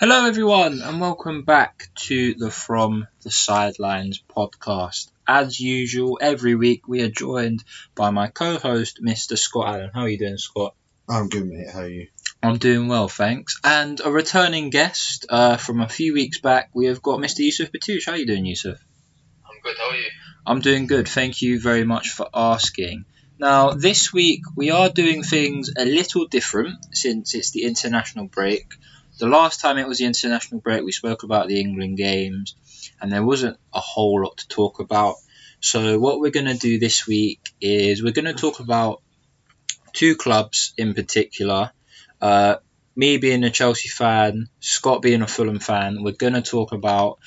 Hello, everyone, and welcome back to the From the Sidelines podcast. As usual, every week we are joined by my co-host, Mr. Scott Allen. How are you doing, Scott? I'm good, mate. How are you? I'm doing well, thanks. And a returning guest from a few weeks back, we have got Mr. Yusuf Batoush. How are you doing, Yusuf? I'm good, how are you? I'm doing good. Thank you very much for asking. Now, this week we are doing things a little different since it's the international break. The last time it was the international break, we spoke about the England games, and there wasn't a whole lot to talk about. So, what we're going to do this week is we're going to talk about two clubs in particular. Me being a Chelsea fan, Scott being a Fulham fan, we're going to talk about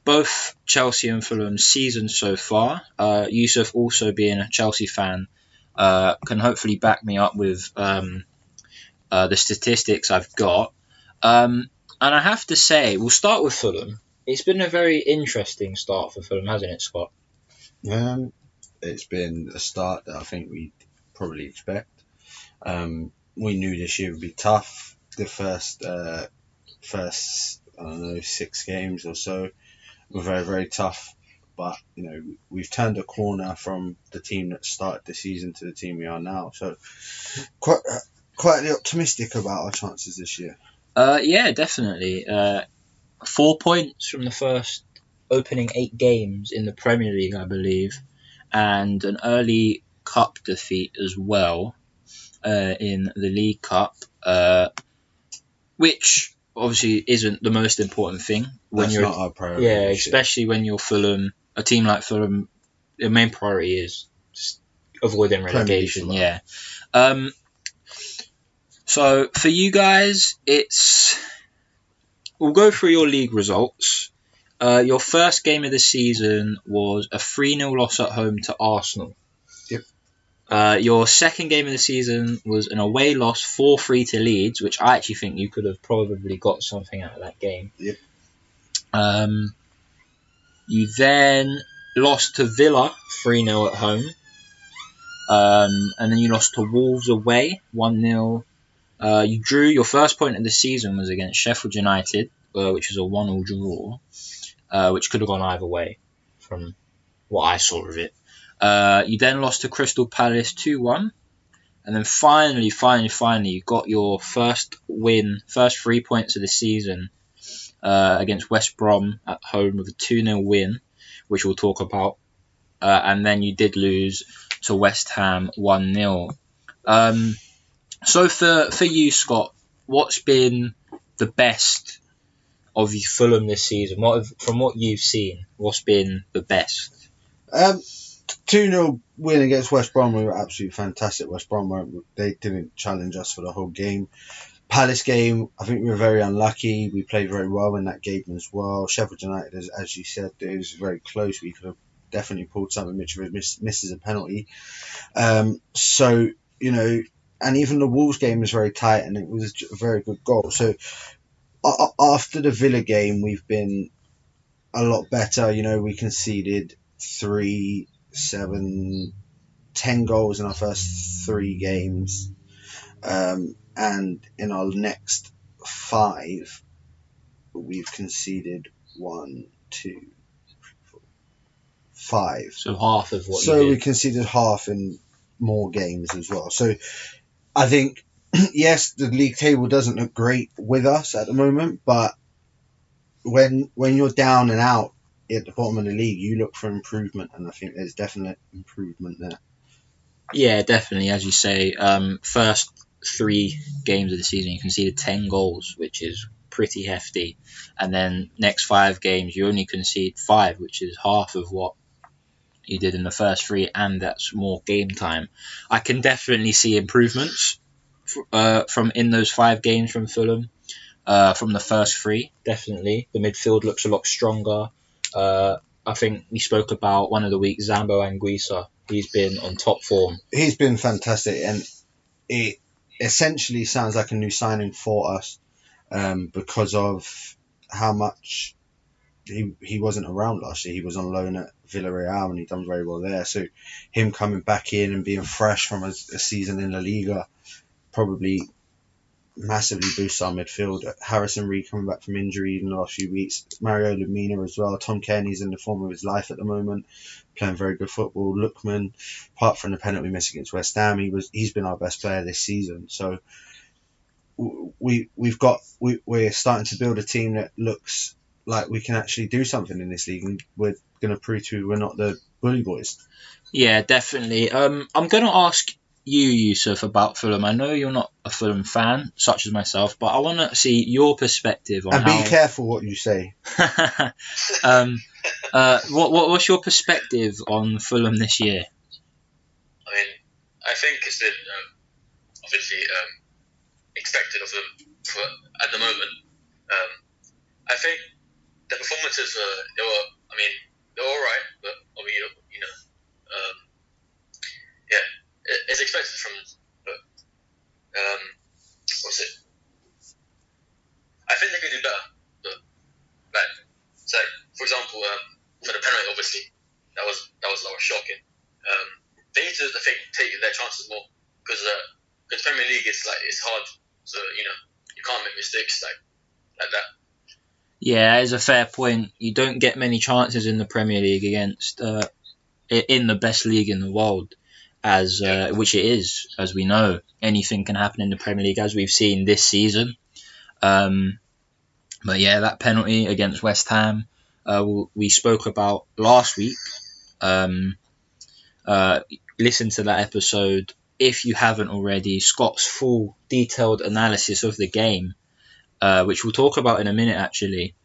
both Chelsea and Fulham's seasons so far. Yusuf, also being a Chelsea fan, can hopefully back me up with the statistics I've got. And I have to say, we'll start with Fulham. It's been a very interesting start for Fulham, hasn't it, Scott? It's been a start that I think we probably expect. We knew this year would be tough. The first I don't know, 6 games or so were very, very tough. But we've turned a corner from the team that started the season to the team we are now. So quietly optimistic about our chances this year. Yeah, definitely. 4 points from the first opening 8 games in the Premier League, I believe, and an early cup defeat as well in the League Cup, which obviously isn't the most important thing when That's not our priority. Yeah, especially when you're Fulham, a team like Fulham. The main priority is just avoiding relegation. Yeah. So for you guys, we'll go through your league results. Your first game of the season was a 3-0 loss at home to Arsenal. Yep. Your second game of the season was an away loss 4-3 to Leeds, which I actually think you could have probably got something out of that game. Yep. You then lost to Villa 3-0 at home. And then you lost to Wolves away 1-0. You drew. Your first point of the season was against Sheffield United, which was a 1-1 draw, which could have gone either way from what I saw of it. You then lost to Crystal Palace 2-1. And then finally, you got your first 3 points of the season against West Brom at home with a 2-0 win, which we'll talk about. And then you did lose to West Ham 1-0. So for you, Scott, what's been the best of Fulham this season? From what you've seen, what's been the best? 2-0 win against West Brom. We were absolutely fantastic. West Brom, they didn't challenge us for the whole game. Palace game, I think we were very unlucky. We played very well in that game as well. Sheffield United, as you said, it was very close. We could have definitely pulled something. Mitrovic misses a penalty. And even the Wolves game was very tight, and it was a very good goal. So after the Villa game, we've been a lot better. We conceded 3, 7, 10 goals in our first 3 games. And in our next 5, we've conceded 1, 2, 4, 5. So half of what So you did. we conceded half in more games as well. So I think, yes, the league table doesn't look great with us at the moment, but when you're down and out at the bottom of the league, you look for improvement, and I think there's definite improvement there. Yeah, definitely. As you say, first 3 games of the season, you conceded 10 goals, which is pretty hefty. And then next 5 games, you only concede 5, which is half of what you did in the first 3, and that's more game time. I can definitely see improvements from in those 5 games from Fulham. From the first 3, definitely. The midfield looks a lot stronger. I think we spoke about one of the weeks, Zambo Anguissa. He's been on top form. He's been fantastic, and it essentially sounds like a new signing for us because of how much he wasn't around last year. He was on loan at Villarreal, and he done very well there. So him coming back in and being fresh from a season in La Liga probably massively boosts our midfield. Harrison Reed coming back from injury in the last few weeks. Mario Lemina as well. Tom Kearney's in the form of his life at the moment, playing very good football. Lookman, apart from the penalty miss against West Ham, he's been our best player this season. So we're starting to build a team that looks like we can actually do something in this league, and we're going to prove to we're not the bully boys. Yeah, definitely. I'm going to ask you, Yusuf, about Fulham. I know you're not a Fulham fan, such as myself, but I want to see your perspective on and be careful what you say. What's your perspective on Fulham this year? I mean, I think it's been obviously expected of them at the moment. I think the performances they were all right, but it's expected from them. But what's it? I think they could do better. But for example, for the penalty, obviously that was shocking. They need to take their chances more because Premier League it's hard. So you can't make mistakes like that. Yeah, it's a fair point. You don't get many chances in the Premier League against in the best league in the world, which it is, as we know. Anything can happen in the Premier League, as we've seen this season. But yeah, that penalty against West Ham, we spoke about last week. Listen to that episode if you haven't already. Scott's full detailed analysis of the game, which we'll talk about in a minute actually.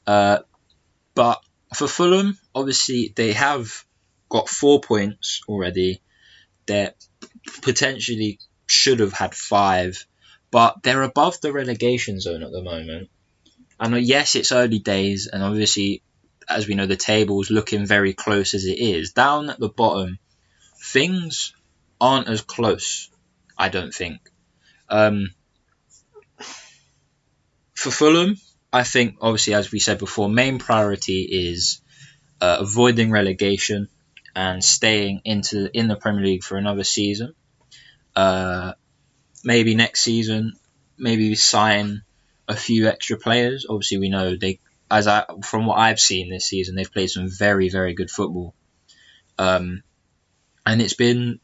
But for Fulham, obviously they have got 4 points already. They potentially should have had 5, but they're above the relegation zone at the moment. And yes, it's early days, and obviously, as we know, the table's looking very close as it is. Down at the bottom, things aren't as close, I don't think. For Fulham, I think, obviously, as we said before, main priority is avoiding relegation and staying in the Premier League for another season. Maybe next season, maybe sign a few extra players. Obviously, we know from what I've seen this season, they've played some very, very good football. And it's been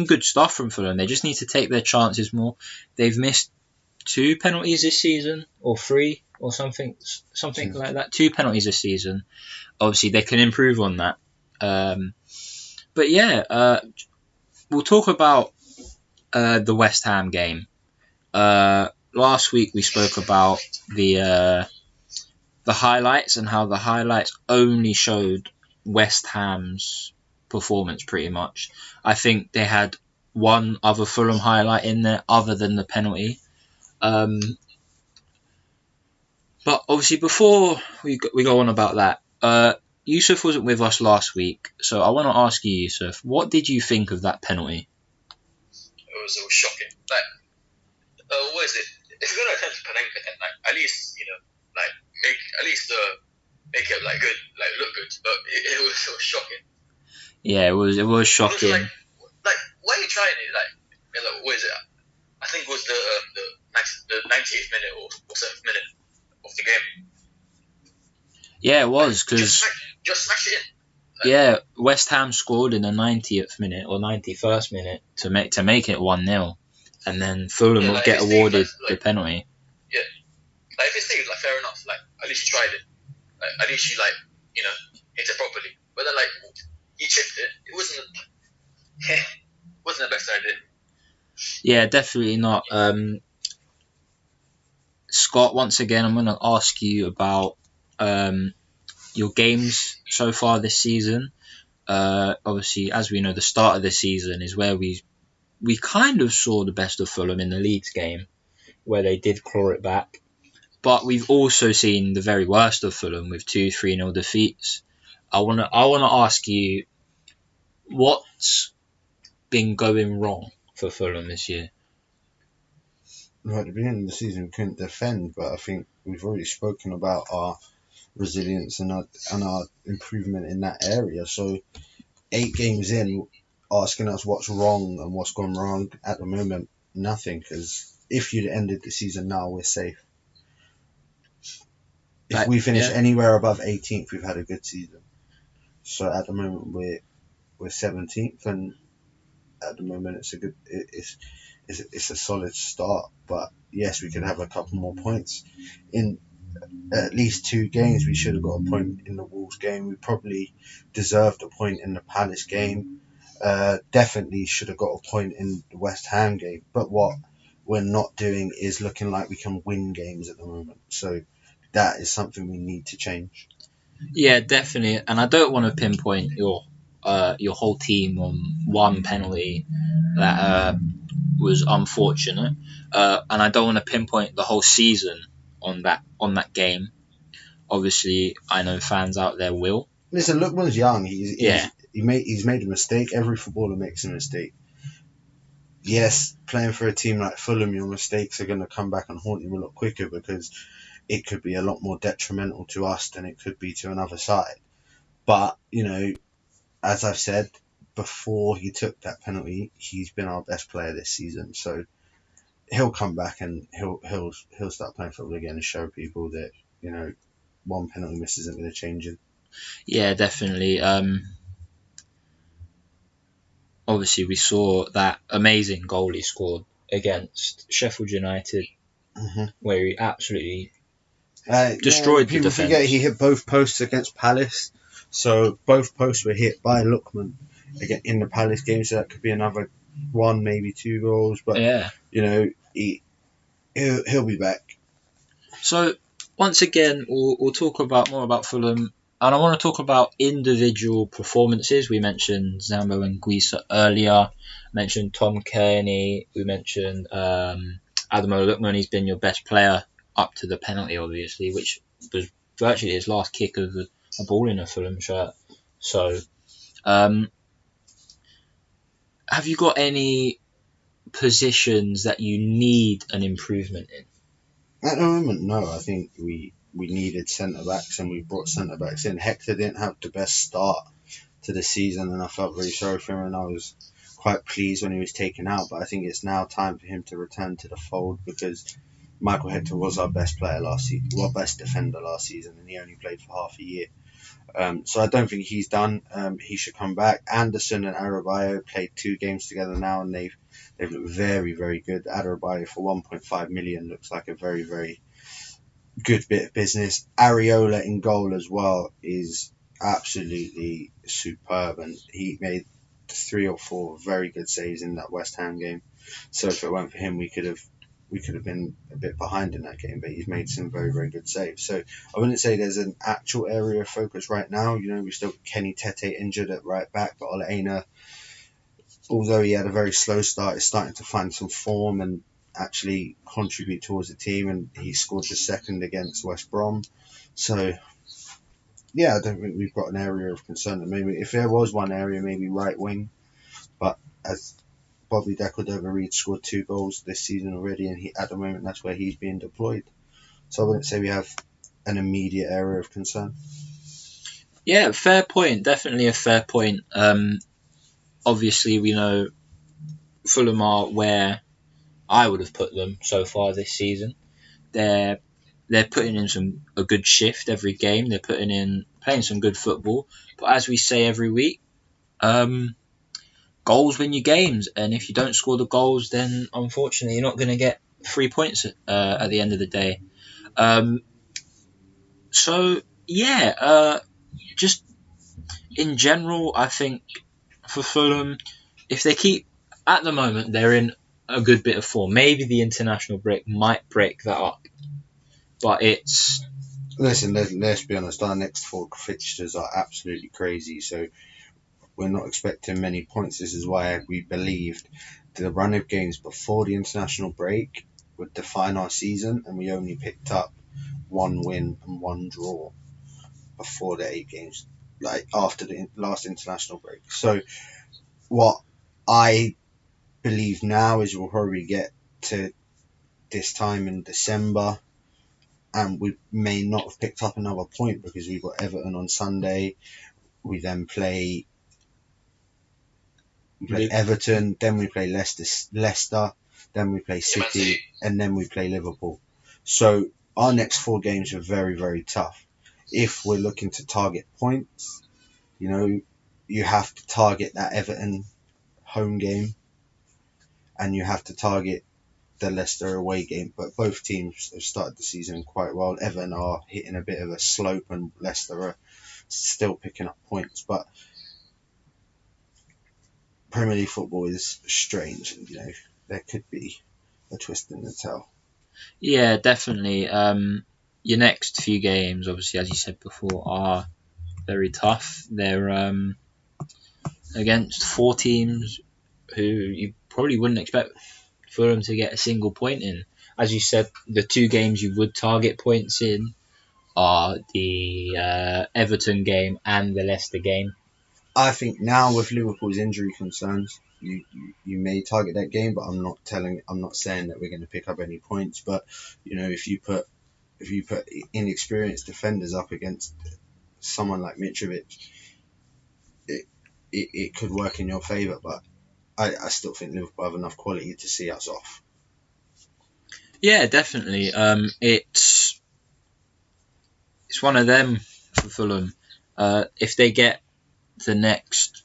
good stuff from Fulham. They just need to take their chances more. They've missed 2 penalties this season, or 3, or something like that. 2 penalties this season. Obviously, they can improve on that. But yeah, we'll talk about the West Ham game. Last week we spoke about the highlights and how the highlights only showed West Ham's performance pretty much. I think they had one other Fulham highlight in there other than the penalty. But obviously before we go on about that, Yusuf wasn't with us last week, so I want to ask you, Yusuf, what did you think of that penalty? It was shocking. What is it? If you're gonna attempt to Panenka, then at least make it good, look good. But it was shocking. Yeah, it was shocking. It was why are you trying it? What is it? I think it was the 98th minute or 7th minute of the game. Yeah, it was because just smash it in. Yeah, West Ham scored in the 90th minute or 91st minute to make it 1-0, and then Fulham will get awarded the penalty. Yeah, if it's saved, fair enough. At least you tried it. At least you hit it properly. But then you chipped it. It wasn't the best idea. Yeah, definitely not. Scott, once again, I'm going to ask you about your games so far this season. Obviously, as we know, the start of the season is where we kind of saw the best of Fulham in the Leeds game, where they did claw it back. But we've also seen the very worst of Fulham with 2-3-0 defeats. I wanna ask you, what's been going wrong for Fulham this year? Right at the beginning of the season, we couldn't defend, but I think we've already spoken about our resilience and our improvement in that area. So 8 games in, asking us what's wrong and what's gone wrong at the moment, nothing, because if you'd ended the season now, we're safe. If Like, we finish yeah. anywhere above 18th, we've had a good season. So at the moment we're 17th, and at the moment it's a solid start. But yes, we could have a couple more points in at least 2 games. We should have got a point in the Wolves game. We probably deserved a point in the Palace game. Definitely should have got a point in the West Ham game. But what we're not doing is looking like we can win games at the moment. So that is something we need to change. Yeah, definitely. And I don't want to pinpoint your whole team on one penalty that was unfortunate, and I don't want to pinpoint the whole season on that game. Obviously, I know fans out there will. Listen, Lookman's young. Yeah. He's made a mistake. Every footballer makes a mistake. Yes, playing for a team like Fulham, your mistakes are going to come back and haunt you a lot quicker, because it could be a lot more detrimental to us than it could be to another side. But, as I've said, before he took that penalty, he's been our best player this season. So he'll come back and he'll start playing football again and show people that, one penalty miss isn't going to change him. Yeah, definitely. Obviously, we saw that amazing goal he scored against Sheffield United, where he absolutely destroyed the People defence. forget he hit both posts against Palace. So both posts were hit by Lookman again in the Palace game. So that could be another 1, maybe 2 goals. But Yeah. he'll be back. So once again, we'll talk more about Fulham, and I want to talk about individual performances. We mentioned Zambo and Guisa earlier. Mentioned Tom Kearney. We mentioned Adamo Lookman. He's been your best player up to the penalty, obviously, which was virtually his last kick of a ball in a Fulham shirt. So, have you got any positions that you need an improvement in? At the moment, no. I think we needed centre backs, and we brought centre backs in. Hector didn't have the best start to the season, and I felt very sorry for him, and I was quite pleased when he was taken out. But I think it's now time for him to return to the fold, because Michael Hector was our best player last season, our best defender last season, and he only played for half a year. So I don't think he's done. He should come back. Anderson and Adebayo played 2 games together now, and they've looked very, very good. Adebayo for 1.5 million looks like a very, very good bit of business. Areola in goal as well is absolutely superb, and he made 3 or 4 very good saves in that West Ham game. So if it weren't for him, we could have been a bit behind in that game, but he's made some very, very good saves. So I wouldn't say there's an actual area of focus right now. We still got Kenny Tete injured at right back, but Oleana, although he had a very slow start, is starting to find some form and actually contribute towards the team, and he scored the second against West Brom. So yeah, I don't think we've got an area of concern. Maybe if there was one area, maybe right wing, but as Bobby De Cordova-Reid scored 2 goals this season already, and at the moment that's where he's being deployed. So I wouldn't say we have an immediate area of concern. Yeah, fair point. Definitely a fair point. Obviously, we know Fulham are where I would have put them so far this season. They're putting in a good shift every game. They're playing some good football. But as we say every week, goals win you games, and if you don't score the goals, then unfortunately you're not going to get 3 points at the end of the day. So yeah, just in general, I think for Fulham, if they keep at the moment, they're in a good bit of form. Maybe the international break might break that up, but it's. Listen, let's be honest. Our next 4 fixtures are absolutely crazy, so we're not expecting many points. This is why we believed the run of games before the international break would define our season, and we only picked up 1 win and 1 draw before the 8 games, like after the last international break. So what I believe now is we'll probably get to this time in December, and we may not have picked up another point, because we've got Everton on Sunday. We then play Everton, then we play Leicester. then we play Man City, City. and then we play Liverpool. So our next 4 games are very, very tough. If we're looking to target points, you have to target that Everton home game, and you have to target the Leicester away game. But both teams have started the season quite well. Everton are hitting a bit of a slope, and Leicester are still picking up points. But Premier League football is strange, and there could be a twist in the tail. Yeah, definitely. Your next few games, obviously, as you said before, are very tough. They're against 4 teams who you probably wouldn't expect Fulham to get a single point in. As you said, the 2 games you would target points in are the Everton game and the Leicester game. I think now with Liverpool's injury concerns, you may target that game, but I'm not saying that we're going to pick up any points. But if you put inexperienced defenders up against someone like Mitrovic, it could work in your favour. But I still think Liverpool have enough quality to see us off. Yeah, definitely. It's one of them for Fulham. If they get the next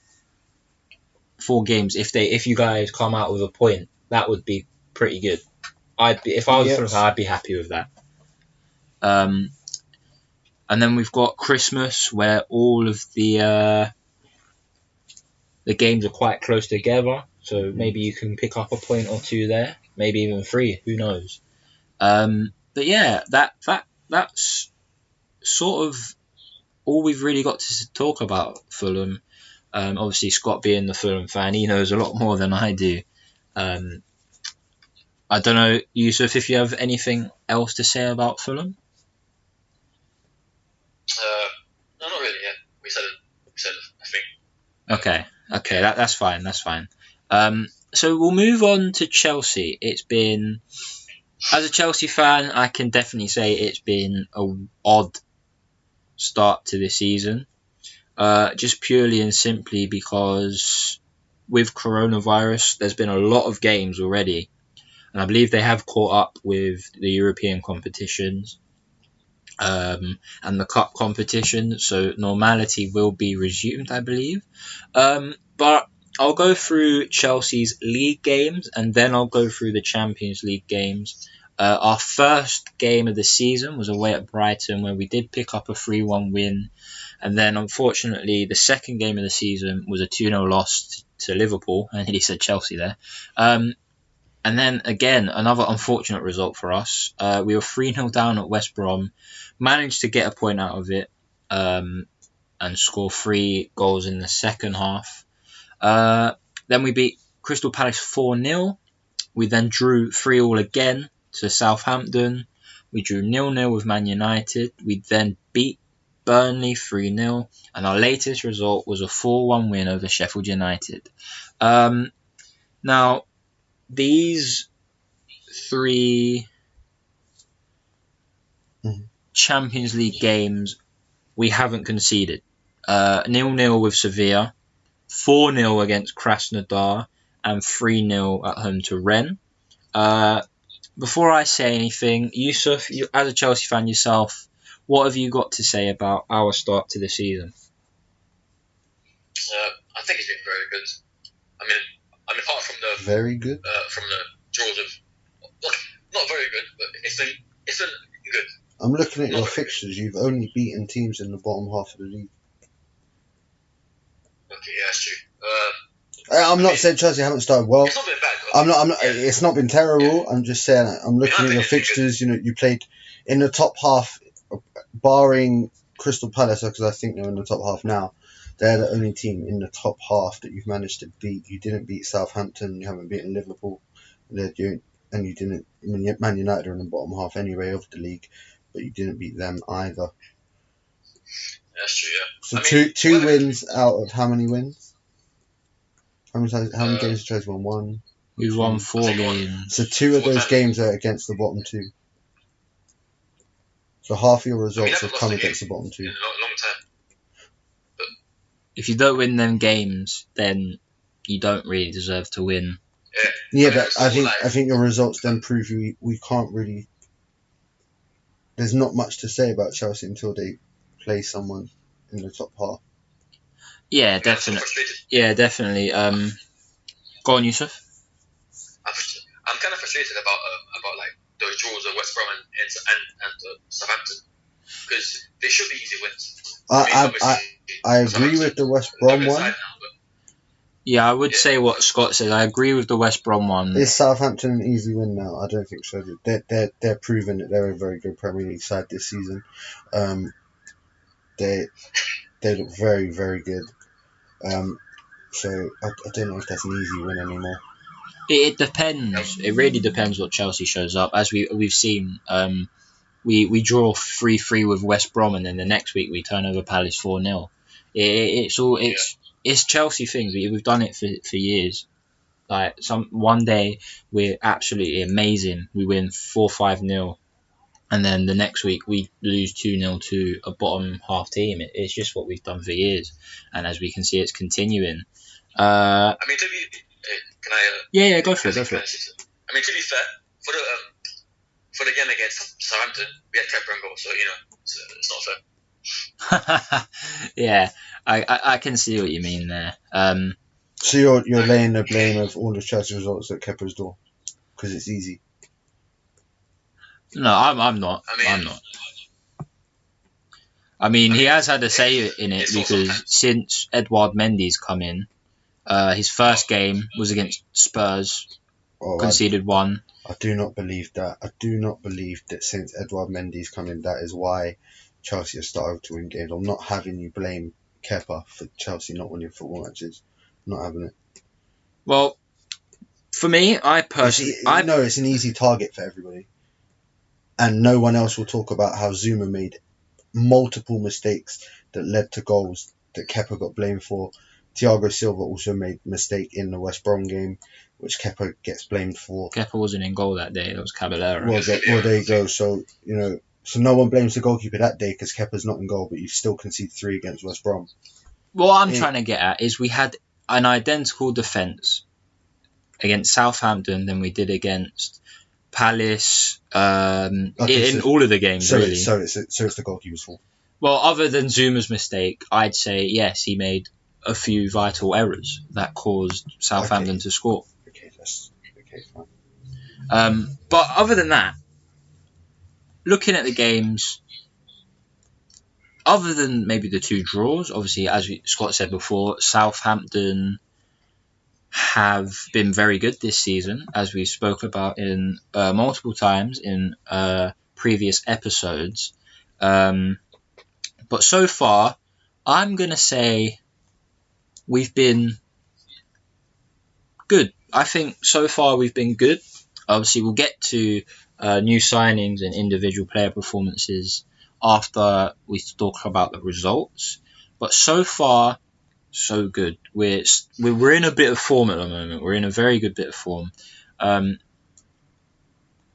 4 games, if you guys come out with a point, that would be pretty good. If I was Fulham, I'd be happy with that. And then we've got Christmas, where all of the games are quite close together. So maybe you can pick up a point or 2 there, maybe even 3. Who knows? But yeah, that's sort of all we've really got to talk about Fulham. Obviously, Scott being the Fulham fan, he knows a lot more than I do. I don't know, Yusuf, if you have anything else to say about Fulham? No, not really. Yeah, we said it. I think. Okay, that's fine. So we'll move on to Chelsea. It's been, as a Chelsea fan, I can definitely say it's been an odd start to the season. Just purely and simply because with coronavirus, there's been a lot of games already. And I believe they have caught up with the European competitions and the cup competition. So normality will be resumed, I believe. But I'll go through Chelsea's league games and then I'll go through the Champions League games. Our first game of the season was away at Brighton, where we did pick up a 3-1 win. And then, unfortunately, the second game of the season was a 2-0 loss to Liverpool. I nearly said Chelsea there. And then, again, another unfortunate result for us. We were 3-0 down at West Brom, managed to get a point out of it, and score 3 goals in the second half. Then we beat Crystal Palace 4-0. We then drew 3-3 again to Southampton. We drew 0-0 with Man United. We then beat Burnley 3-0. And our latest result was a 4-1 win over Sheffield United. Now, these 3 Champions League games, we haven't conceded. 0-0 with Sevilla, 4-0 against Krasnodar, and 3-0 at home to Rennes. Before I say anything, Yusuf, you, as a Chelsea fan yourself, what have you got to say about our start to the season? I think it's been very good. I mean, apart from the Very good. From the draws of, not very good, but it's been good. I'm looking at your fixtures. You've only beaten teams in the bottom half of the league. Okay, yeah, that's true. I'm not saying Chelsea haven't started well. It's not been bad. I'm not. Yeah. It's not been terrible. Yeah. I'm just saying. I'm looking at your fixtures. You played in the top half, barring Crystal Palace, because I think they're in the top half now. They're the only team in the top half that you've managed to beat. You didn't beat Southampton. You haven't beaten Liverpool. And you didn't. I mean, Man United are in the bottom half anyway of the league, but you didn't beat them either. That's true. Yeah. So two wins out of how many wins? How many games have Chelsea won? 1. We've won 4 games. So 2 of those games are against the bottom 2. So half of your results have come against the bottom 2. In a long time. If you don't win them games, then you don't really deserve to win Yeah, mean, but it's I all think like- I think your results then prove we can't really. There's not much to say about Chelsea until they play someone in the top half. Yeah, I'm so definitely. frustrated. Yeah, definitely. Go on, Yusuf. I'm kind of frustrated about like the draws of West Brom and Southampton because they should be easy wins. I agree with the West Brom one. Now, but Yeah, I would Yeah. say what Scott said. I agree with the West Brom one. Is Southampton an easy win now? I don't think so. They're proving that they're a very good Premier League side this season. They look very, very good. So I don't know if that's an easy win anymore. It depends. It really depends what Chelsea shows up. As we've seen, we draw 3-3 with West Brom, and then the next week we turn over Palace 4-0. It's Chelsea things. We've done it for years. Like one day we're absolutely amazing. We win 4-5-0, and then the next week we lose 2-0 to a bottom half team. It's just what we've done for years, and as we can see, it's continuing. I mean, to be can I? Yeah, go for it. I mean, to be fair, for the game against Southampton, we had Kepa and goal, so it's not fair. Yeah, I can see what you mean there. So you're laying the blame of all the Chelsea results at Kepa's door because it's easy. No, I'm not. I'm not. I mean, he has had a say in it because since Edouard Mendy's come in, his first game was against Spurs, conceded one. I do not believe that. I do not believe that since Edouard Mendy's come in, that is why Chelsea have started to win games. I'm not having you blame Kepa for Chelsea not winning football matches. I'm not having it. Well, for me, I personally... know it's an easy target for everybody. And no one else will talk about how Zuma made multiple mistakes that led to goals that Kepa got blamed for. Thiago Silva also made a mistake in the West Brom game, which Kepa gets blamed for. Kepa wasn't in goal that day. It was Caballero. Well, there you go. So, so no one blames the goalkeeper that day because Kepa's not in goal, but you still concede 3 against West Brom. What I'm trying to get at is we had an identical defence against Southampton than we did against Palace in all of the games, really. So it's the goalkeeper's fault. Well, other than Zuma's mistake, I'd say, yes, he made a few vital errors that caused Southampton to score. Okay, fine. But other than that, looking at the games, other than maybe the 2 draws, obviously, as Scott said before, Southampton have been very good this season, as we spoke about in multiple times in previous episodes. But so far, I'm going to say we've been good. I think so far we've been good. Obviously, we'll get to new signings and individual player performances after we talk about the results. But so far, so good. We're in a bit of form at the moment. We're in a very good bit of form.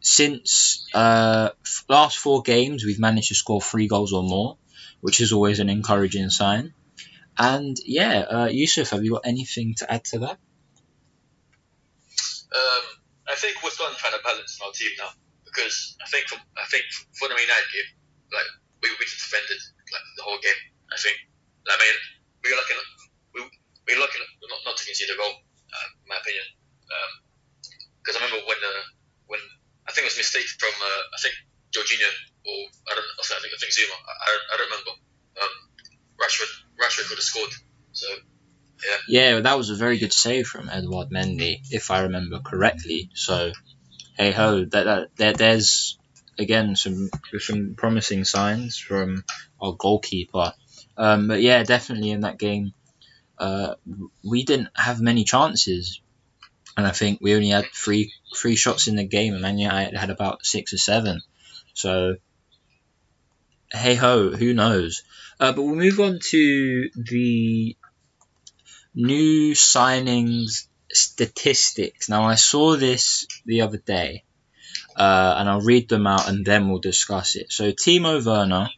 Since last 4 games, we've managed to score 3 goals or more, which is always an encouraging sign. And yeah, Yusuf, have you got anything to add to that? I think we're starting to find a balance in our team now because I think for the United game, like we just defended like the whole game. I think, I mean, we were lucky not to concede a goal, in my opinion. Because I remember when I think it was a mistake from I think Jorginho or I think Zuma. I don't remember. Rashford could have scored. So yeah, that was a very good save from Edouard Mendy, if I remember correctly. So hey ho, there's again some promising signs from our goalkeeper. But yeah, definitely in that game, we didn't have many chances, and I think we only had three shots in the game, and Man United had about 6 or 7. So hey ho, who knows? But we'll move on to the new signings statistics. Now, I saw this the other day, and I'll read them out and then we'll discuss it. So Timo Werner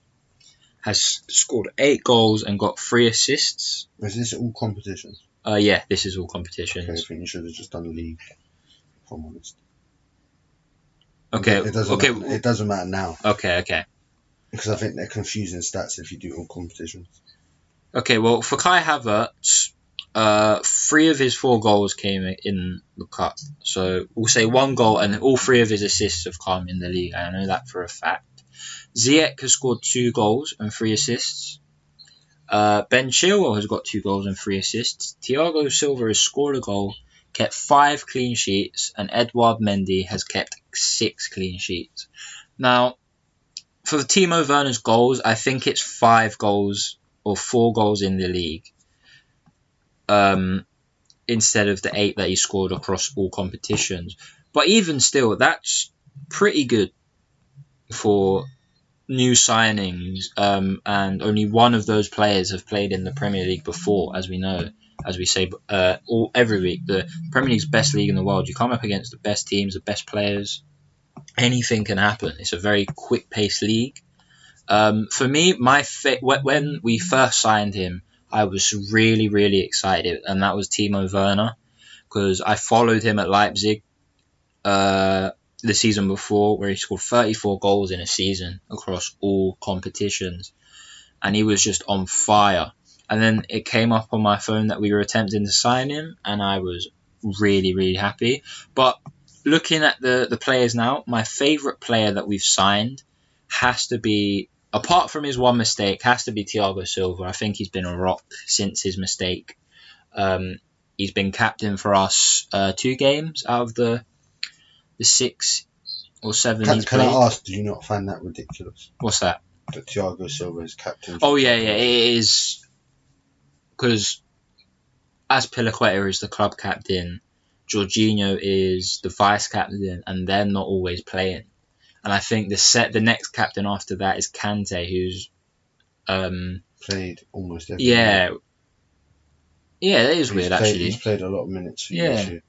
has scored 8 goals and got 3 assists. Is this all competitions? Yeah, this is all competitions. Okay, I think you should have just done league. I'm honest. Okay. It doesn't Okay. matter. It doesn't matter now Okay. because I think they're confusing stats if you do all competitions. Okay. Well, for Kai Havertz, 3 of his 4 goals came in the cup. So we'll say 1 goal, and all 3 of his assists have come in the league. I know that for a fact. Ziyech has scored 2 goals and 3 assists. Ben Chilwell has got 2 goals and 3 assists. Thiago Silva has scored a goal, kept 5 clean sheets, and Edouard Mendy has kept 6 clean sheets. Now, for Timo Werner's goals, I think it's 5 goals or 4 goals in the league, instead of the 8 that he scored across all competitions. But even still, that's pretty good for new signings, and only one of those players have played in the Premier League before, as we know, as we say every week. The Premier League's best league in the world. You come up against the best teams, the best players. Anything can happen. It's a very quick-paced league. For me, when we first signed him, I was really, really excited, and that was Timo Werner, because I followed him at Leipzig the season before, where he scored 34 goals in a season across all competitions, and he was just on fire. And then it came up on my phone that we were attempting to sign him, and I was really, really happy. But looking at the players now, my favourite player that we've signed has to be, apart from his one mistake, has to be Thiago Silva. I think he's been a rock since his mistake. He's been captain for us 2 games out of the 6 or 7 he's Can played. I ask, do you not find that ridiculous? What's that? That Thiago Silva is captain? Oh, yeah, it is. Because as Piliqueta is the club captain, Jorginho is the vice captain, and they're not always playing. And I think the next captain after that is Kante, who's played almost every yeah, year. Yeah, that is weird, actually. He's played a lot of minutes for you Yeah. this year.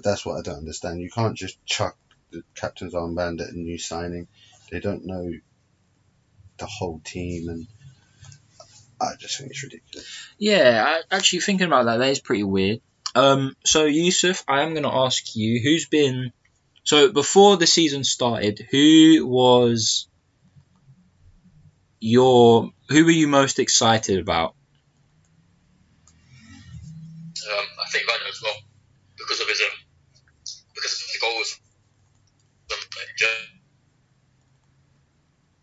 That's what I don't understand. You can't just chuck the captain's armband at a new signing. They don't know the whole team, and I just think it's ridiculous. Yeah, actually thinking about that is pretty weird. So Yusuf, I am going to ask you, who's been... So before the season started, who were you most excited about? I think Werner as well, because of the goals.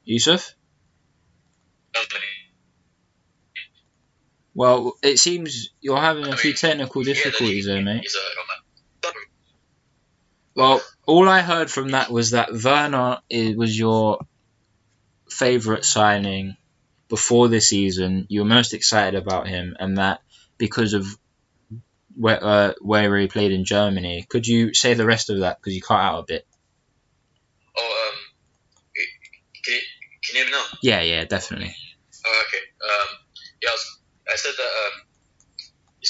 Yusuf? Germany. Well, it seems you're having a few technical difficulties there, mate. Well, all I heard from that was that Werner was your favourite signing before the season. You were most excited about him, and that because of where he played in Germany. Could you say the rest of that, because you cut out a bit? Oh, can you hear me now? Yeah, definitely. Oh, okay. I said that he's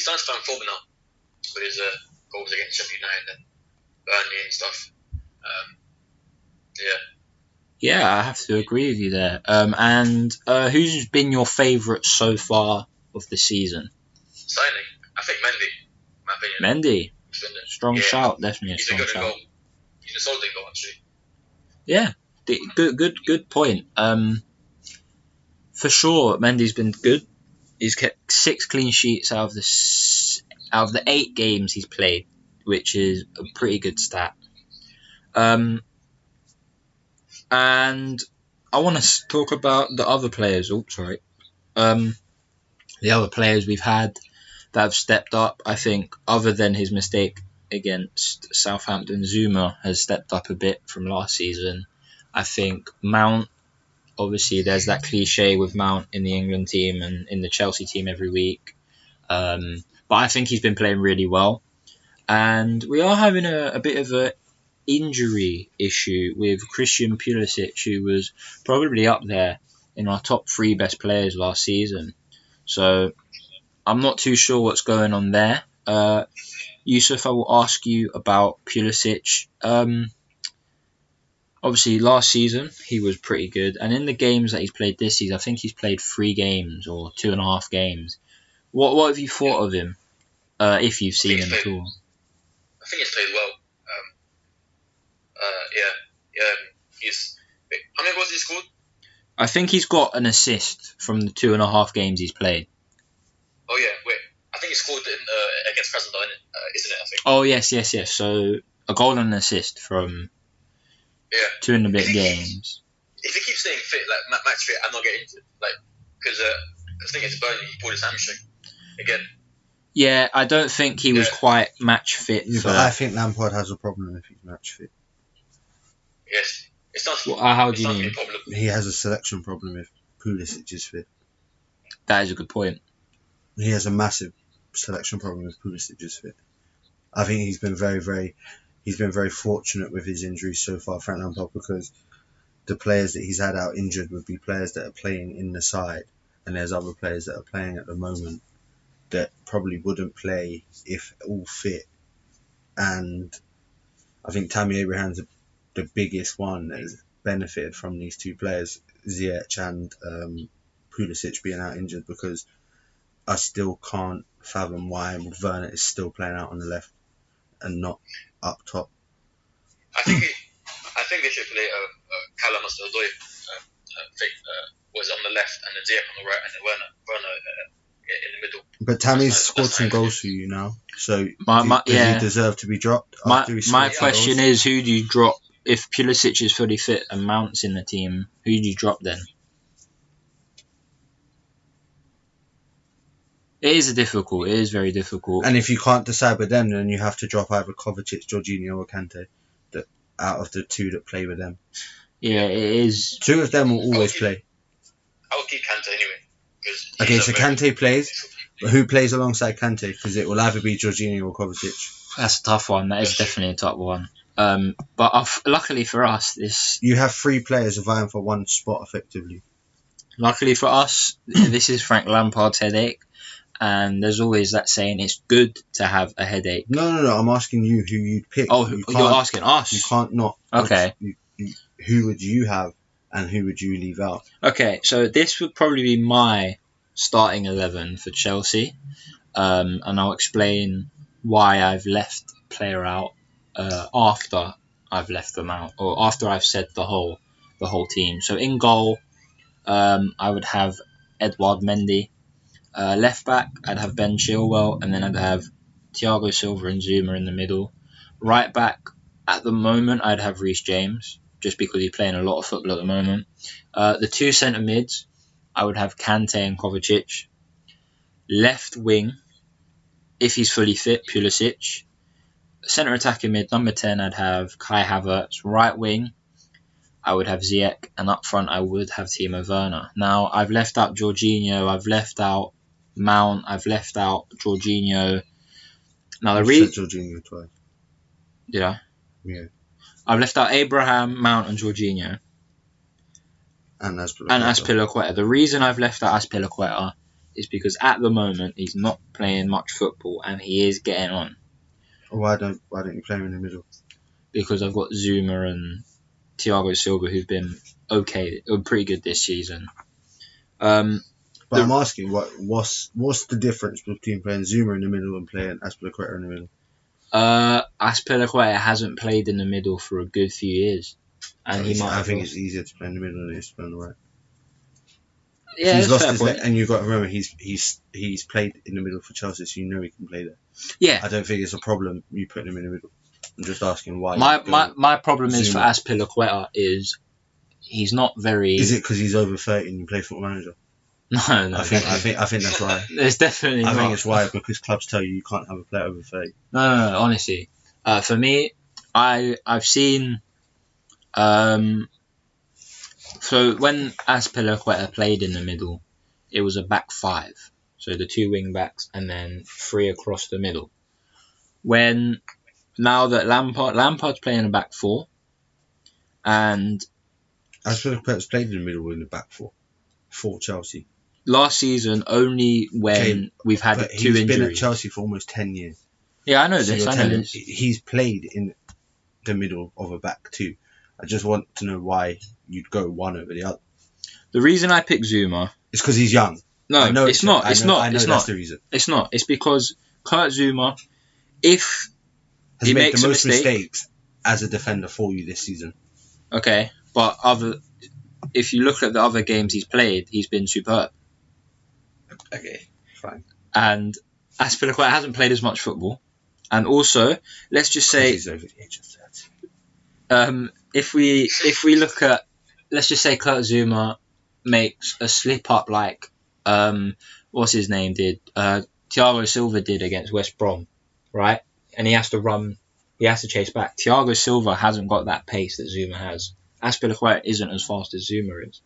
starting to find form now with his goals against Sheffield United and Burnley and stuff. Yeah, I have to agree with you there. And who's been your favourite so far of the season? Signing, I think Mendy, in my opinion. Mendy, strong shout, definitely a He's strong a good shout. goal. He's a solid goal, actually. Yeah, good point. For sure, Mendy's been good. He's kept 6 clean sheets out of the 8 games he's played, which is a pretty good stat. And I want to talk about the other players. Oh, sorry. The other players we've had that have stepped up. I think, other than his mistake against Southampton, Zuma has stepped up a bit from last season. I think Mount, obviously there's that cliche with Mount in the England team and in the Chelsea team every week. But I think he's been playing really well. And we are having a bit of an injury issue with Christian Pulisic, who was probably up there in our top 3 best players last season. So I'm not too sure what's going on there. Yusuf, I will ask you about Pulisic. Obviously, last season he was pretty good, and in the games that he's played this season, I think he's played 3 games or 2.5 games. What have you thought of him, if you've seen him at all? think he's played well. He's. Wait, how many goals has he scored? I think he's got an assist from the 2.5 games he's played. Oh yeah, wait. I think he scored against Krasnodar, isn't it? I think. Oh yes. So a goal and an assist from 2 and a bit games. If he keeps staying fit, like match fit, and not get injured, like because I think it's Burnley, he pulled his hamstring again. Yeah, I don't think he was quite match fit. Yeah, but I think Lampard has a problem if he's match fit. Yes, it's not. Well, how do you not mean? a problem. He has a selection problem if Pulisic is fit. That is a good point. He has a massive selection problem if Pulisic is fit. I think he's been very fortunate with his injuries so far, Frank Lampard, because the players that he's had out injured would be players that are playing in the side, and there's other players that are playing at the moment that probably wouldn't play if all fit. And I think Tammy Abraham's the biggest one that has benefited from these two players, Ziyech and Pulisic, being out injured, because I still can't fathom why Werner is still playing out on the left and not up top. I think they should play Callum Hudson-Odoi was on the left and then Ziyech on the right and then Werner in the middle. But Tammy's scored some goals for you now, so does yeah. he deserve to be dropped? My question is, who do you drop if Pulisic is fully fit and Mount's in the team? Who do you drop then? It is very difficult. And if you can't decide with them, then you have to drop either Kovacic, Jorginho or Kante, out of the two that play with them. Yeah, it is. Two of them will always play. I would keep Kante anyway. Okay, so Kante plays, but who plays alongside Kante? Because it will either be Jorginho or Kovacic. That's a tough one. That is definitely a tough one. But luckily for us, you have 3 players vying for one spot effectively. Luckily for us, this is Frank Lampard's headache. And there's always that saying, it's good to have a headache. No, I'm asking you who you'd pick. Oh, you're asking us? You can't not. Okay. Who would you have and who would you leave out? Okay, so this would probably be my starting 11 for Chelsea. And I'll explain why I've left a player out after I've left them out, or after I've said the whole team. So in goal, I would have Edouard Mendy. Left back, I'd have Ben Chilwell, and then I'd have Thiago Silva and Zuma in the middle. Right back, at the moment, I'd have Reece James, just because he's playing a lot of football at the moment. The 2 centre mids, I would have Kante and Kovacic. Left wing, if he's fully fit, Pulisic. Centre attacking mid, number 10, I'd have Kai Havertz. Right wing, I would have Ziyech, and up front I would have Timo Werner. Now, I've left out Jorginho, I've left out Mount, I've left out Jorginho. Now, said Jorginho twice. Did I? Yeah. I've left out Abraham, Mount, and Jorginho. And Azpilicueta. The reason I've left out Azpilicueta is because at the moment he's not playing much football and he is getting on. Why don't you play him in the middle? Because I've got Zuma and Thiago Silva, who've been pretty good this season. But I'm asking, what's the difference between playing Zuma in the middle and playing Azpilicueta in the middle? Azpilicueta hasn't played in the middle for a good few years, and I think it's easier to play in the middle than it is to play on the right. Yeah, he's lost his point. And you've got to remember he's played in the middle for Chelsea, so you know he can play there. Yeah, I don't think it's a problem you putting him in the middle. I'm just asking why. My problem is for Azpilicueta is he's not very. Is it because he's over 30 and you play Football Manager? No. I think that's why. It's definitely. I think it's why, because clubs tell you can't have a player over 30. No. Honestly, for me, I've seen. So when Azpilicueta played in the middle, it was a back 5. So the 2 wing backs and then 3 across the middle. Now that Lampard's playing a back 4, and Azpilicueta's played in the middle in the back 4 for Chelsea. Last season, only when we've had 2 injuries. He's been at Chelsea for almost 10 years. Yeah, I know this. He's played in the middle of a back 2. I just want to know why you'd go one over the other. The reason I pick Zuma... It's because he's young. No, it's not. I know that's the reason. It's not. It's because Kurt Zuma, if has He made makes the a most mistake. mistakes as a defender for you this season. Okay, but if you look at the other games he's played, he's been superb. Okay, fine. And Aspilicueta hasn't played as much football. And also, let's just say, He's over the age of 30. if we look at, let's just say Kurt Zouma makes a slip up like what's his name did, Thiago Silva did against West Brom, right? And he has to chase back. Thiago Silva hasn't got that pace that Zouma has. Aspilicueta isn't as fast as Zouma is.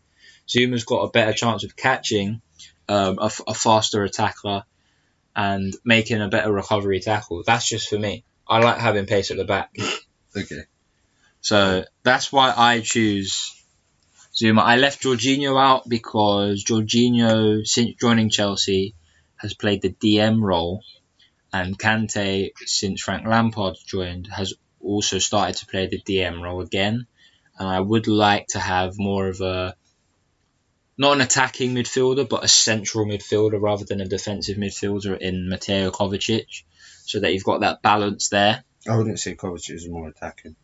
Zuma's got a better chance of catching a faster attacker and making a better recovery tackle. That's just for me. I like having pace at the back. Okay. So that's why I choose Zouma. I left Jorginho out because Jorginho, since joining Chelsea, has played the DM role, and Kante, since Frank Lampard joined, has also started to play the DM role again. And I would like to have more of a, not an attacking midfielder, but a central midfielder rather than a defensive midfielder in Mateo Kovacic, so that you've got that balance there. I wouldn't say Kovacic is more attacking.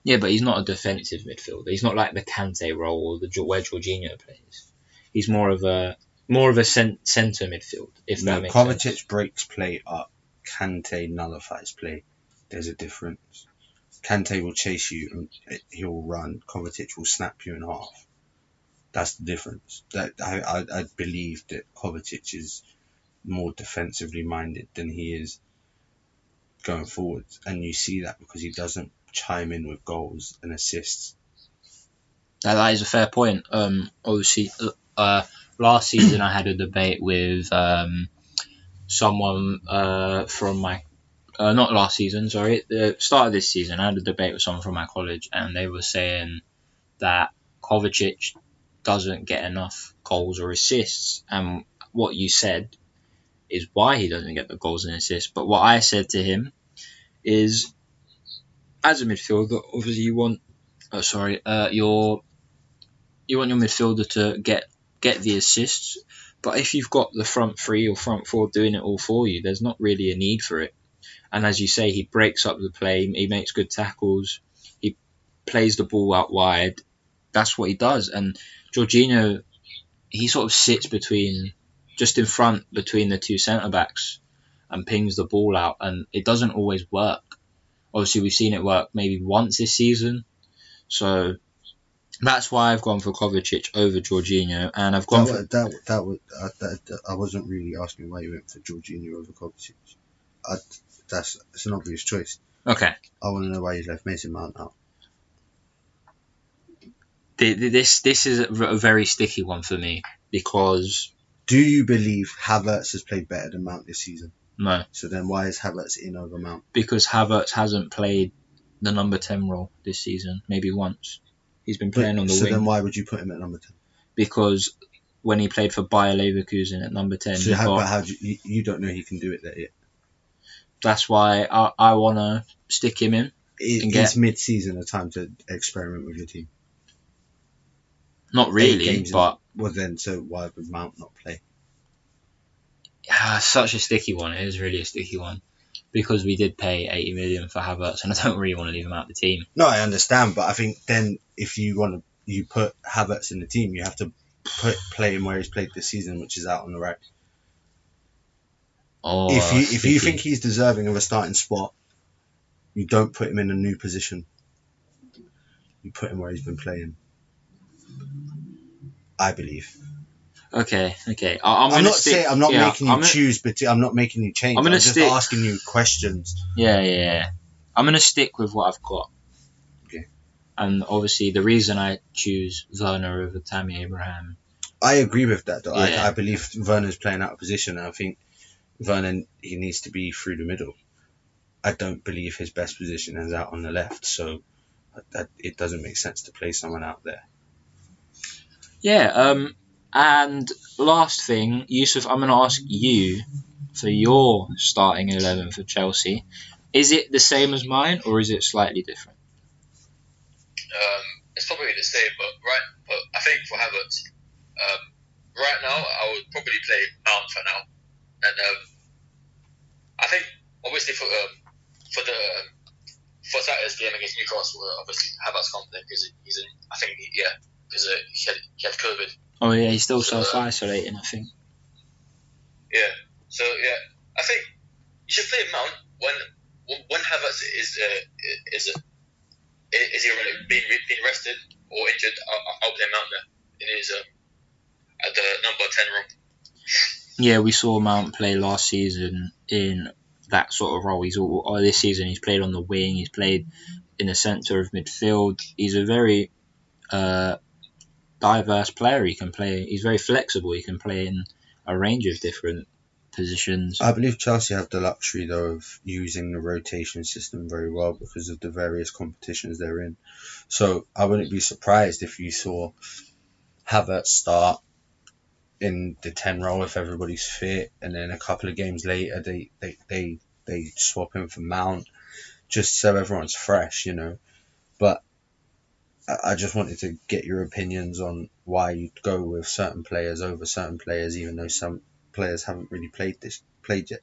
Yeah, but he's not a defensive midfielder. He's not like the Kante role or where Jorginho plays. He's more of a centre midfield, if that makes sense. Kovacic breaks play up. Kante nullifies play. There's a difference. Kante will chase you and he'll run. Kovacic will snap you in half. That's the difference. I believe that Kovacic is more defensively minded than he is going forwards, and you see that because he doesn't chime in with goals and assists. That is a fair point. Obviously, last season I had a debate with someone from my not last season, sorry, the start of this season. I had a debate with someone from my college, and they were saying that Kovacic doesn't get enough goals or assists, and what you said is why he doesn't get the goals and assists. But what I said to him is, as a midfielder, obviously you want your midfielder to get the assists, but if you've got the front three or front four doing it all for you, there's not really a need for it. And as you say, he breaks up the play, he makes good tackles, he plays the ball out wide. That's what he does. And Jorginho, he sort of sits just in front between the two centre backs and pings the ball out, and it doesn't always work. Obviously, we've seen it work maybe once this season, so that's why I've gone for Kovacic over Jorginho, and I've gone I wasn't really asking why you went for Jorginho over Kovacic. It's an obvious choice. Okay. I want to know why you left Mason Mount out. This is a very sticky one for me because. Do you believe Havertz has played better than Mount this season? No. So then why is Havertz in over Mount? Because Havertz hasn't played the number 10 role this season, maybe once. He's been playing on the wing. So then why would you put him at number 10? Because when he played for Bayer Leverkusen at number 10... So how do you don't know he can do it there yet? That's why I want to stick him in. Is mid-season a time to experiment with your team? Not really, but... Well then, so why would Mount not play? Such a sticky one. It is really a sticky one. Because we did pay 80 million for Havertz, and I don't really want to leave him out of the team. No, I understand, but I think then if you put Havertz in the team, you have to play him where he's played this season, which is out on the right. Oh, if you think he's deserving of a starting spot, you don't put him in a new position. You put him where he's been playing. I believe. Okay. I'm not making you choose, but I'm not making you change. I'm just asking you questions. Yeah. I'm going to stick with what I've got. Okay. And obviously, the reason I choose Werner over Tammy Abraham. I agree with that, though. Yeah. I believe Werner's playing out of position, and I think Werner, he needs to be through the middle. I don't believe his best position is out on the left, so it doesn't make sense to play someone out there. Yeah, and last thing, Yusuf, I'm going to ask you for your starting 11 for Chelsea. Is it the same as mine, or is it slightly different? It's probably the same, but I think for Havertz, right now I would probably play Mount for now, and I think obviously for the Newcastle, obviously Havertz can't play because he's in. I think because he had COVID. Oh yeah, he's still So, self-isolating, I think. Yeah. So yeah, I think you should play Mount when Havertz is either being rested or injured. I'll play Mount there. It is at the number 10 role. Yeah, we saw Mount play last season in that sort of role. This season he's played on the wing. He's played in the centre of midfield. He's a very diverse player. He can play. He's very flexible. He can play in a range of different positions. I believe Chelsea have the luxury, though, of using the rotation system very well because of the various competitions they're in. So I wouldn't be surprised if you saw Havertz start in the 10 role if everybody's fit, and then a couple of games later they swap him for Mount just so everyone's fresh, But I just wanted to get your opinions on why you'd go with certain players over certain players, even though some players haven't really played yet.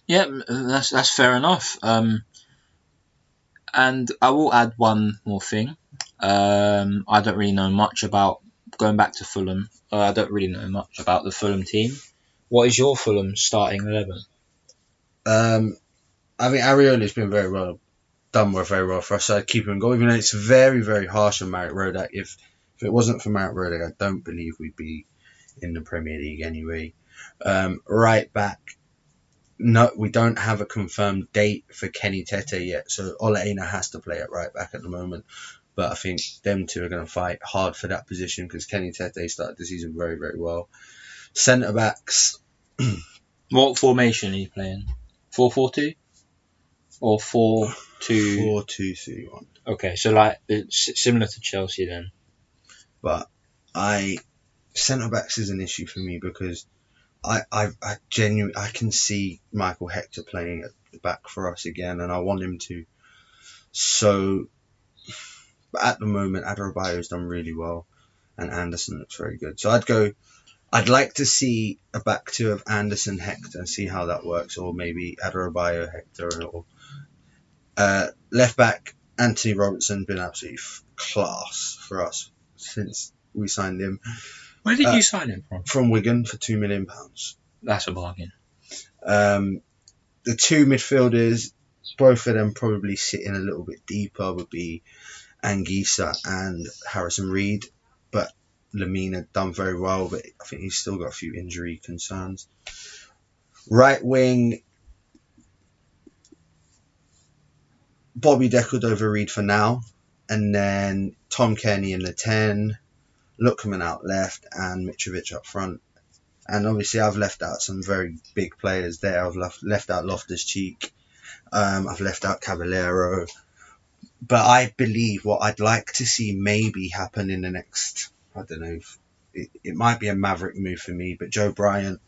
Yeah, that's fair enough. And I will add one more thing. I don't really know much about going back to Fulham. I don't really know much about the Fulham team. What is your Fulham starting 11? I think Ariola's been very well for us. So I'd keep him going, even though it's very, very harsh on Marek Rodak. If it wasn't for Marek Rodak, I don't believe we'd be in the Premier League anyway. Right back, no, we don't have a confirmed date for Kenny Tete yet, so Ole Einar has to play at right back at the moment. But I think them two are going to fight hard for that position because Kenny Tete started the season very, very well. Centre backs. What formation are you playing? 4-4-2 or 4-2? 4-2-3-1. Okay, so like it's similar to Chelsea then. But centre backs is an issue for me because I genuinely can see Michael Hector playing at the back for us again, and I want him to. So, but at the moment, Adebayo's done really well, and Anderson looks very good. So I'd like to see a back two of Anderson Hector and see how that works, or maybe Adebayo Hector, or left back Anthony Robertson been absolutely class for us since we signed him. Where did you sign him from? From Wigan for £2 million. That's a bargain. The two midfielders, both of them probably sitting a little bit deeper, would be Anguissa and Harrison Reed. But Lamina done very well, but I think he's still got a few injury concerns. Right wing, Bobby Deckled over Reed for now, and then Tom Kenny in the 10, Lookman out left, and Mitrovic up front. And obviously I've left out some very big players there. I've left out Loftus-Cheek. I've left out Caballero. But I believe what I'd like to see maybe happen in the next, I don't know, it might be a maverick move for me, but Joe Bryant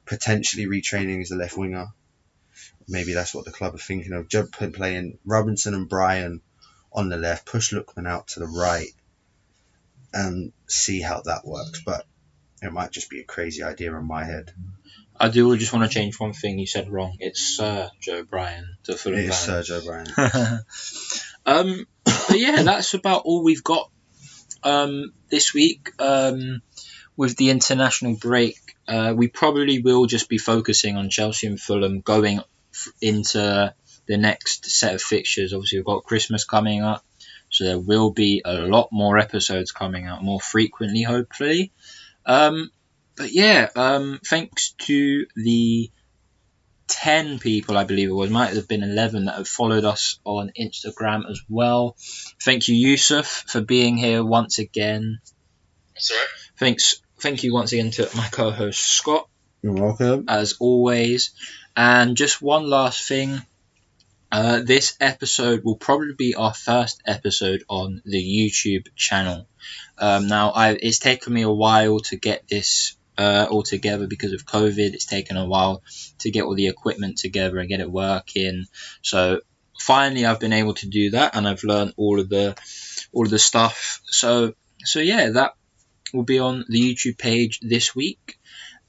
potentially retraining as a left winger. Maybe that's what the club are thinking of. Joe playing Robinson and Bryan on the left, push Lookman out to the right, and see how that works. But it might just be a crazy idea in my head. I do just want to change one thing you said wrong. It's Sir Joe Bryan to Fulham. It is Sir Joe Bryan. But yeah, that's about all we've got this week. With the international break, we probably will just be focusing on Chelsea and Fulham going into the next set of fixtures. Obviously, we've got Christmas coming up, so there will be a lot more episodes coming out more frequently, hopefully. But yeah, thanks to the 10 people, I believe it was, might have been 11, that have followed us on Instagram as well. Thank you, Yusuf, for being here once again. That's all right. Thank you once again to my co-host Scott. You're welcome. As always. And just one last thing. This episode will probably be our first episode on the YouTube channel. Now, it's taken me a while to get this all together because of COVID. It's taken a while to get all the equipment together and get it working. So finally, I've been able to do that, and I've learned all of the stuff. So yeah, that will be on the YouTube page this week.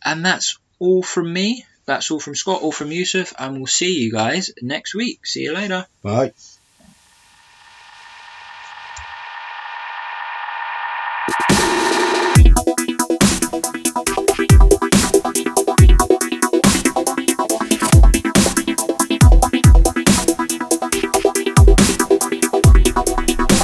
And that's all from me. That's all from Scott, all from Yusuf, and we'll see you guys next week. See you later. Bye.